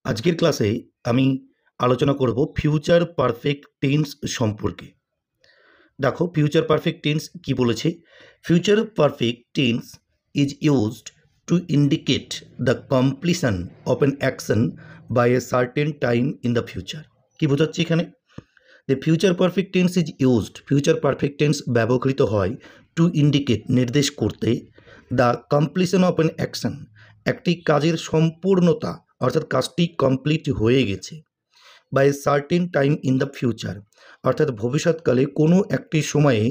আজকের ক্লাসে আমি আলোচনা করব ফিউচার পারফেক্ট টেন্স সম্পর্কে। দেখো ফিউচার পারফেক্ট টেন্স কি বলেছে। Future perfect tense is used to indicate the completion of an action by a certain time in the future. কি বোঝাচ্ছে এখানে? The future perfect tense is used, future perfect tense ব্যবহৃত হয় to indicate নির্দেশ করতে, the completion of an action একটি কাজের সম্পূর্ণতা, অর্থাৎ কাজটি কমপ্লিট হয়ে গেছে, by a certain time in the future অর্থাৎ ভবিষ্যৎকালে কোনো একটি সময়ে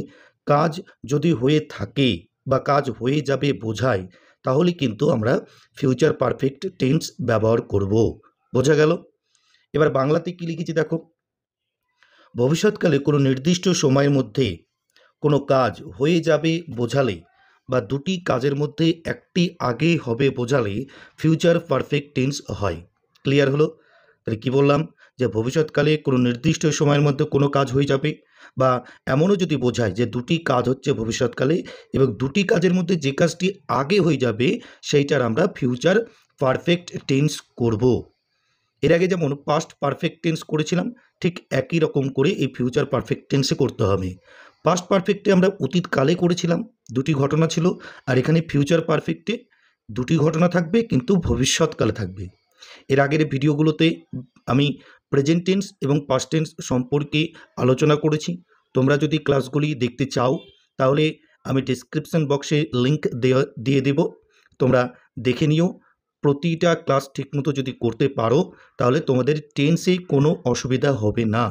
কাজ যদি হয়ে থাকে বা কাজ হয়ে যাবে বোঝায়, তাহলে কিন্তু আমরা ফিউচার পারফেক্ট টেন্স ব্যবহার করব। বোঝা গেল? এবার বাংলাতে কী লিখেছি দেখো। ভবিষ্যৎকালে কোনো নির্দিষ্ট সময়ের মধ্যে কোনো কাজ হয়ে যাবে বোঝালে বা দুটি কাজের মধ্যে একটি আগে হবে বোঝালে ফিউচার পারফেক্ট টেন্স হয়। ক্লিয়ার হলো? তাহলে কী বললাম, যে ভবিষ্যৎকালে কোনো নির্দিষ্ট সময়ের মধ্যে কোনো কাজ হয়ে যাবে, বা এমনও যদি বোঝায় যে দুটি কাজ হচ্ছে ভবিষ্যৎকালে এবং দুটি কাজের মধ্যে যে কাজটি আগে হয়ে যাবে সেইটার আমরা ফিউচার পারফেক্ট টেন্স করব। এর আগে যেমন পাস্ট পারফেক্ট টেন্স করেছিলাম, ঠিক একই রকম করে এই ফিউচার পারফেক্ট টেন্সে করতে হবে। পাস্ট পারফেক্টে আমরা অতীতকালে করেছিলাম, দুটি ঘটনা ছিল, আর এখানে ফিউচার পারফেক্টে দুটি ঘটনা থাকবে কিন্তু ভবিষ্যৎকালে থাকবে। এর আগের ভিডিওগুলোতে আমি প্রেজেন্ট টেন্স এবং পাস্ট টেন্স সম্পর্কে আলোচনা করেছি। তোমরা যদি ক্লাসগুলি দেখতে চাও তাহলে আমি ডেসক্রিপশন বক্সে লিঙ্ক দিয়ে দেব, তোমরা দেখে নিও। প্রতিটা ক্লাস ঠিকমতো যদি করতে পারো তাহলে তোমাদের টেন্সে কোনো অসুবিধা হবে না।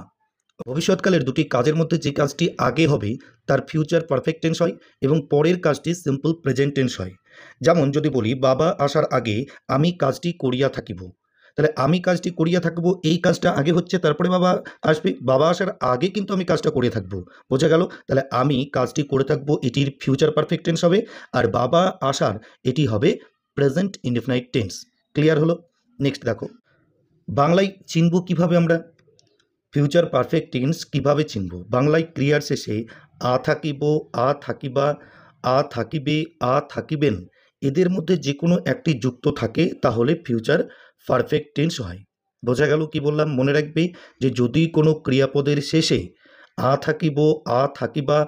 ভবিষ্যৎকালের দুটি কাজের মধ্যে যে কাজটি আগে হবে তার ফিউচার পারফেক্ট টেন্স হয় এবং পরের কাজটি সিম্পল প্রেজেন্ট টেন্স হয়। যেমন যদি বলি বাবা আসার আগে আমি কাজটি করিয়া থাকিব, তাহলে আমি কাজটি করিয়া থাকব, এই কাজটা আগে হচ্ছে, তারপরে বাবা আসবে, বাবা আসার আগে কিন্তু আমি কাজটা করে থাকবো। বোঝা গেল? তাহলে আমি কাজটি করে থাকবো এটির ফিউচার পারফেক্ট টেন্স হবে, আর বাবা আসার এটি হবে প্রেজেন্ট ইনডিফিনাইট টেন্স। ক্লিয়ার হলো? নেক্সট দেখো, বাংলায় চিনব কিভাবে আমরা ফিউচার পারফেক্ট টেন্স কীভাবে চিনব। বাংলায় ক্রিয়ার শেষে আ থাকিব, আ থাকিবা, আ থাকিবে, আ থাকিবেন এদের মধ্যে যে কোনো একটি যুক্ত থাকে তাহলে ফিউচার পারফেক্ট টেন্স হয়। বোঝা গেল কি বললাম? মনে রাখবে যে যদি কোনো ক্রিয়াপদের শেষে আ থাকিব, আ থাকিবা,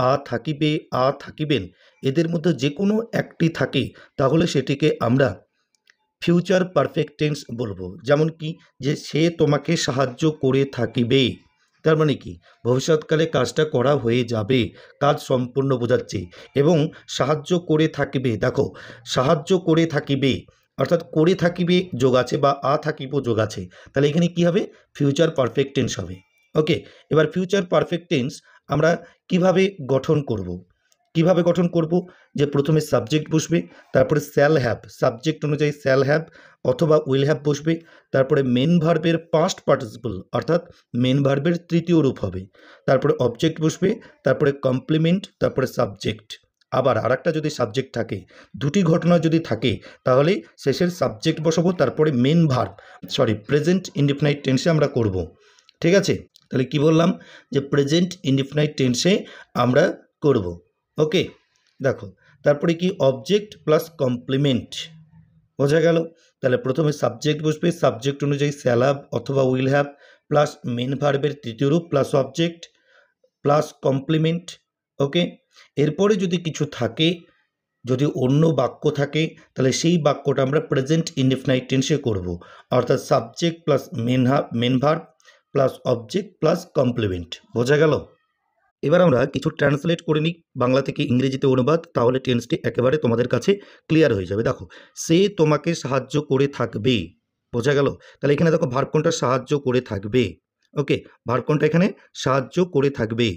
আ থাকিবে, আ থাকিবেন এদের মধ্যে যে কোনো একটি থাকে তাহলে সেটিকে আমরা ফিউচার পারফেক্ট টেন্স বলবো। যেমন কি, যে সে তোমাকে সাহায্য করে থাকিবে, তার মানে কি ভবিষ্যৎকালে কাজটা করা হয়ে যাবে, কাজ সম্পূর্ণ বোঝাচ্ছে। এবং সাহায্য করে থাকিবে, দেখো সাহায্য করে থাকিবে অর্থাৎ করে থাকিবে যোগ আছে বা আ থাকিব যোগ আছে, তাহলে এখানে কি হবে? ফিউচার পারফেক্ট টেন্স হবে। ওকে, এবার ফিউচার পারফেক্ট টেন্স আমরা কিভাবে গঠন করব। কিভাবে গঠন করব? যে প্রথমে সাবজেক্ট বসবে, তারপরে শ্যাল হ্যাভ, সাবজেক্ট অনুযায়ী শ্যাল হ্যাভ অথবা উইল হ্যাভ বসবে, তারপরে মেন ভার্বের পাস্ট পার্টিসিপল অর্থাৎ মেন ভার্বের তৃতীয় রূপ হবে, তারপরে অবজেক্ট বসবে, তারপরে কমপ্লিমেন্ট, তারপরে সাবজেক্ট। আবার আরেকটা যদি সাবজেক্ট থাকে, দুটি ঘটনা যদি থাকে তাহলে শেষের সাবজেক্ট বসাবো, তারপরে মেন ভার্ব প্রেজেন্ট ইনডিফিনাইট টেন্সে আমরা করব। ঠিক আছে? তাহলে কি বললাম? যে প্রেজেন্ট ইনডিফিনাইট টেন্সে আমরা করব। ওকে, দেখো তারপরে কি অবজেক্ট প্লাস কমপ্লিমেন্ট। বোঝা গেল? তাহলে প্রথমে সাবজেক্ট বসবে, সাবজেক্ট অনুযায়ী শ্যাল হ্যাভ অথবা উইল হ্যাভ প্লাস মেন ভার্বের তৃতীয় রূপ প্লাস অবজেক্ট প্লাস কমপ্লিমেন্ট। ওকে, এরপরে যদি কিছু থাকে, যদি অন্য বাক্য থাকে তাহলে সেই বাক্যটা আমরা প্রেজেন্ট ইনডিফিনাইট টেন্সে করব, অর্থাৎ subject plus main verb plus object plus complement. বোঝা গেল? এবার আমরা কিছু ট্রান্সলেট করে নিই বাংলা থেকে ইংরেজিতে অনুবাদ, তাহলে টেন্সটি একেবারে তোমাদের কাছে ক্লিয়ার হয়ে যাবে। দেখো, সে তোমাকে সাহায্য করে থাকবে। বোঝা গেল? তাহলে এখানে দেখো ভার্ব কোনটা? সাহায্য করে থাকবে। ওকে, ভার্ব কোনটা এখানে? সাহায্য করে থাকবে।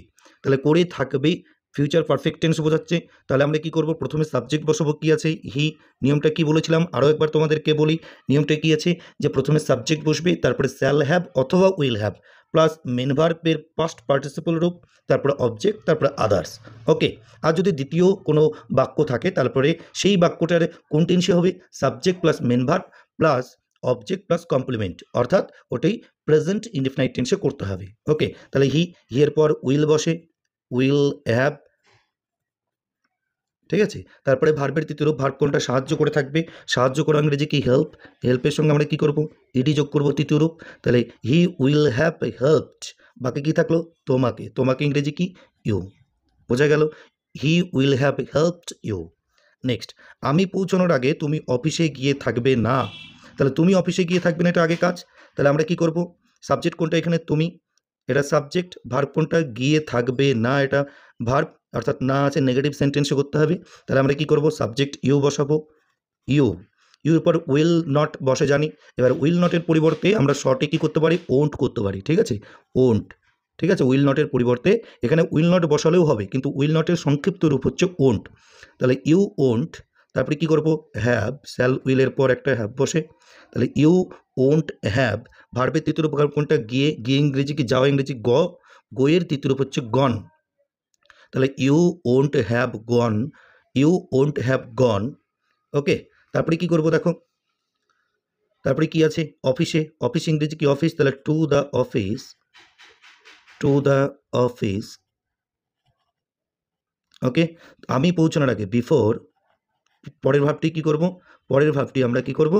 তাহলে করে থাকবে ফিউচার পারফেক্ট টেন্স বোঝাচ্ছে। তাহলে আমরা কি করব? প্রথমে সাবজেক্ট বসাবো, কি আছে? হি। নিয়মটা কি বলেছিলাম আরও একবার তোমাদেরকে বলি। নিয়মটা কি আছে? যে প্রথমে সাবজেক্ট বসবে, তারপরে শ্যাল হ্যাভ অথবা উইল হ্যাভ প্লাস মেন ভার্বের পাস্ট পার্টিসিপল রূপ, তারপরে অবজেক্ট, তারপরে আদার্স। ওকে, আর যদি দ্বিতীয় কোনো বাক্য থাকে তারপরে সেই বাক্যটার কোন টেন্সে হবে? Subject plus main verb plus object plus complement, অর্থাৎ ওটাই প্রেজেন্ট ইনডিফিনাইট টেন্সে করতে হবে। ওকে, তাহলে হি, হিয়ের পর উইল বসে, উইল হ্যাভ। ঠিক আছে। তারপরে ভার্বের তৃতীয় রূপ, ভার্ব কোনটা সাহায্য করে থাকবে, সাহায্য করা ইংরেজি কি হেল্প, হেল্পের সঙ্গে আমরা কি করব ইডি যোগ করব তৃতীয় রূপ, তাহলে হি উইল হ্যাভ হেল্পড, বাকি কি থাকলো তোমাকে, তোমাকে ইংরেজি কি ইউ, বোঝা গেল, he will have helped you. Next, আমি পৌঁছানোর আগে তুমি অফিসে গিয়ে থাকবে না, তাহলে তুমি অফিসে গিয়ে থাকবে না, এটা আগে কাজ, তাহলে আমরা কি করব, সাবজেক্ট কোনটা এখানে তুমি, এটা সাবজেক্ট, ভার্ব কোনটা গিয়ে থাকবে না, এটা ভার্ব, অর্থাৎ না আছে নেগেটিভ সেন্টেন্সে করতে হবে, তাহলে আমরা কি করব সাবজেক্ট ইউ বসাবো, ইউ, ইউর পর উইল নট বসে জানি, এবার উইল নটের পরিবর্তে আমরা শর্টে কি করতে পারি ওন্ট করতে পারি, ঠিক আছে, ওন্ট, ঠিক আছে, উইল নটের পরিবর্তে এখানে উইল নট বসালেও হবে, কিন্তু উইল নটের সংক্ষিপ্ত রূপ হচ্ছে ওন্ট, তাহলে ইউ ওন্ট, তারপরে কি করব হ্যাভ, শ্যাল উইলের পর একটা হ্যাভ বসে, তাহলে ইউ ওন্ট হ্যাভ, ভার্বের তৃতীয় রূপ কোনটা গিয়ে, গিয়ে ইংরেজি কি যাওয়া ইংরেজি গোয়ের তৃতীয় রূপ হচ্ছে গন, তাহলে you won't have gone, you won't have gone, okay. তারপরে কি করব দেখো, তারপরে কি আছে অফিসে, অফিস ইংরেজি কি অফিস, তাহলে to the office, to the office, okay. আমি পৌঁছানোর আগে বিফোর, পরের ভাবটি কি করব, পরের ভাবটি আমরা কি করব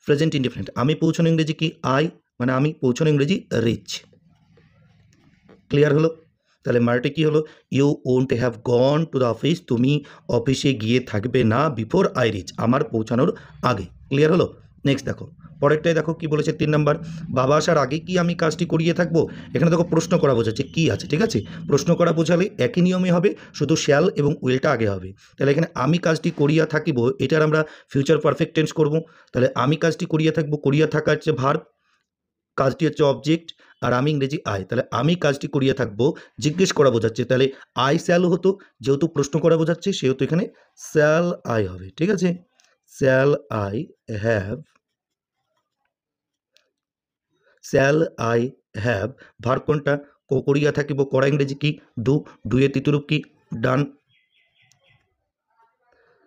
প্রেজেন্ট ইনডিফিনিট, আমি পৌঁছানো ইংরেজি কি আই, মানে আমি পৌঁছানো ইংরেজি রিচ, ক্লিয়ার হলো, তাহলে মার্টে কি হলো, you won't have gone to the office, তুমি অফিসে গিয়ে থাকবে না বিফোর আই রিচ, আমার পৌঁছানোর আগে, ক্লিয়ার হলো। নেক্সট দেখো পরেরটাই দেখো কি বলেছে 3 নাম্বার, বাবা আসার আগে কি আমি কাজটি করিয়ে থাকবো, এখানে দেখো প্রশ্ন করা বোঝাচ্ছে কি আছে, ঠিক আছে, প্রশ্ন করা বোঝালে একই নিয়মে হবে, শুধু শ্যাল এবং উইলটা আগে হবে, তাহলে এখানে আমি কাজটি করিয়া থাকিব, এটার আমরা ফিউচার পারফেক্ট টেন্স করব, তাহলে আমি কাজটি করিয়া থাকবো, করিয়া থাকা হচ্ছে ভার্ব, কাজটি হচ্ছে অবজেক্ট, আর আমি ইংরেজি আই, তাহলে আমি কাজটি করিয়া থাকবো, জিজ্ঞেস করা বোঝাচ্ছে, তাহলে আই শ্যাল হতো, যেহেতু প্রশ্ন করা বোঝাচ্ছে সেহেতু এখানে শ্যাল আই হবে, ঠিক আছে, shall I have, shall I have, verb কোনটা করিয়া থাকিব, করা ইংরেজি কি ডু, ডুয়ের তৃতীয় রূপ কি ডান,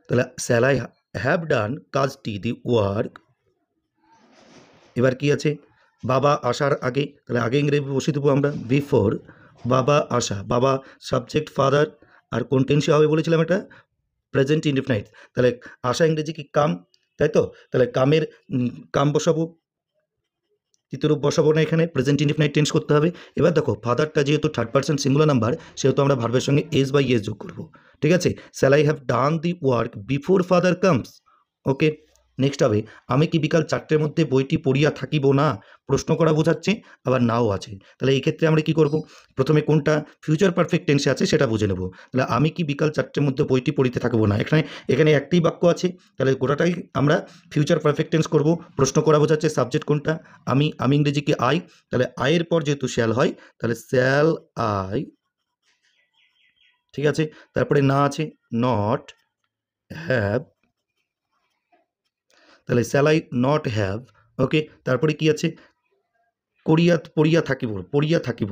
তাহলে শ্যাল আই হ্যাভ ডান কাজটি, দি ওয়ার্ক, এবার কি আছে বাবা আসার আগে, তাহলে আগে ইংরেজি বসিয়ে দেবো আমরা বিফোর, বাবা আসা, বাবা সাবজেক্ট ফাদার, আর কোন টেন্সে হবে বলেছিলাম এটা প্রেজেন্ট ইনডিফিনাইট, তাহলে আসা ইংরেজি কি কাম, তাই তো, তাহলে কামের কাম বসাবো, তৃতীয় রূপ বসাবো না, এখানে প্রেজেন্ট ইনডিফিনাইট টেন্স করতে হবে। এবার দেখো ফাদারটা যেহেতু থার্ড পার্সন সিঙ্গুলার নাম্বার, সেহেতু আমরা ভার্বের সঙ্গে এস বাই এস যোগ করবো, ঠিক আছে, shall I have done the work before father comes, okay. Next হবে আমি কি বিকাল 4টের মধ্যে বইটি পড়িয়া থাকিব না, প্রশ্ন করা বোঝাচ্ছে, আবার নাও আছে, তাহলে এই ক্ষেত্রে আমরা কি করব, প্রথমে কোনটা ফিউচার পারফেক্ট টেন্সে আছে সেটা বুঝে নেব, তাহলে আমি কি বিকাল 4টের মধ্যে বইটি পড়িতে থাকবো না, এখানে এখানে একটি বাক্য আছে, তাহলে গোটাটাই আমরা ফিউচার পারফেক্ট টেন্স করব, প্রশ্ন করা বোঝাচ্ছে, সাবজেক্ট কোনটা আমি, আমি ইংরেজি কি আই, তাহলে আয়ের পর যেহেতু শ্যাল হয় তাহলে শ্যাল আই, ঠিক আছে, তারপরে না আছে নট হ্যাভ, তাহলে শ্যাল আই নট হ্যাভ, ওকে। তারপরে কি আছে পড়িয়া থাকিব, পড়িয়া থাকিব,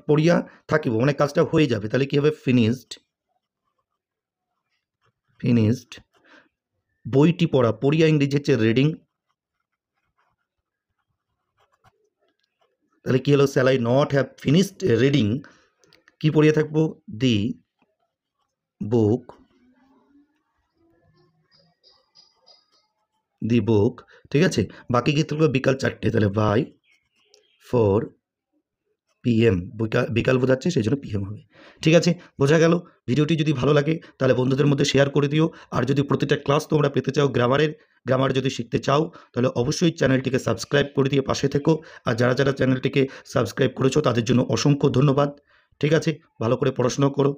পড়িয়া থাকিব মানে কাজটা হয়ে যাবে, তাহলে কি হবে ফিনিশড, ফিনিশড, বইটি পড়া, পড়িয়া ইংরেজি হচ্ছে রিডিং, তাহলে কি হলো shall I not have finished reading, কি পড়িয়া থাকবো দি বুক, দি বুক, ঠিক আছে, বাকি কি থাকলো বিকাল 4টে, তাহলে বাই 4 PM, বিকাল বোঝাচ্ছে সেই জন্য PM হবে, ঠিক আছে, বোঝা গেল। ভিডিওটি যদি ভালো লাগে তাহলে বন্ধুদের মধ্যে শেয়ার করে দিও, আর যদি প্রতিটা ক্লাস তোমরা পেতে চাও গ্রামার যদি শিখতে চাও তাহলে অবশ্যই চ্যানেলটিকে সাবস্ক্রাইব করে দিয়ে পাশে থেকো, আর যারা যারা চ্যানেলটিকে সাবস্ক্রাইব করেছো তাদের জন্য অসংখ্য ধন্যবাদ, ঠিক আছে, ভালো করে পড়াশোনা করো।